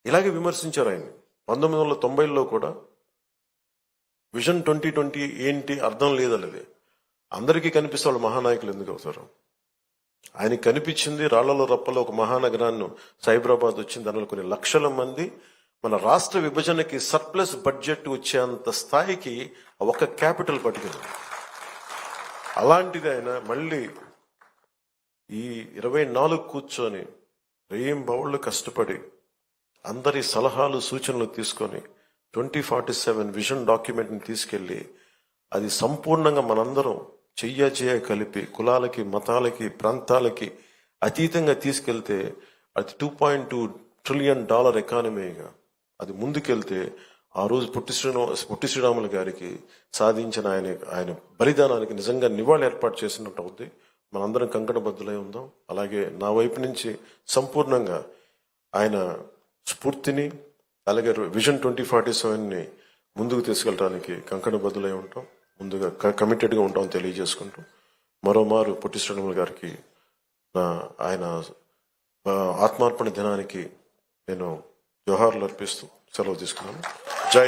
ఇలాగే విమర్శించారు ఆయన. 1990లో కూడా విజన్ 2020 ఏంటి అర్థం లేదన్నది. అందరికీ కనిపిస్తే వాళ్ళు మహానాయకులు ఎందుకు అవుతారు? ఆయనకి కనిపించింది రాళ్లలో రప్పలో ఒక మహానగరాన్ని సైబరాబాద్ వచ్చింది. దానిలో కొన్ని లక్షల మంది. మన రాష్ట్ర విభజనకి సర్ప్లస్ బడ్జెట్ వచ్చేంత స్థాయికి ఒక క్యాపిటల్ పట్టుకుంది. అలాంటిది ఆయన మళ్ళీ ఈ 24 కూర్చొని రేయింబవళ్ళు కష్టపడి అందరి సలహాలు సూచనలు తీసుకొని 2047 విజన్ డాక్యుమెంట్ని తీసుకెళ్లి అది సంపూర్ణంగా మనందరం చెయ్య కలిపి కులాలకి మతాలకి ప్రాంతాలకి అతీతంగా తీసుకెళ్తే అది $2.2 ట్రిలియన్ ఎకానమీగా అది ముందుకెళ్తే ఆ రోజు పొట్టి శ్రీరాములు గారికి సాధించిన ఆయన బలిదానానికి నిజంగా నివాళి ఏర్పాటు చేసినట్టు అవుద్ది. మనందరం కంకణబద్దులై ఉందాం. అలాగే నా వైపు నుంచి సంపూర్ణంగా ఆయన స్ఫూర్తిని అలాగే విజన్ 2047ని ముందుకు తీసుకెళ్ళడానికి కంకణబద్దులై ఉంటాం. ముందుగా కమిటెడ్గా ఉంటాం తెలియజేసుకుంటూ మరోమారు పొట్టి శ్రీరాములు గారికి ఆయన ఆత్మార్పణ దినానికి నేను జోహార్లు అర్పిస్తూ సెలవు తీసుకున్నాను.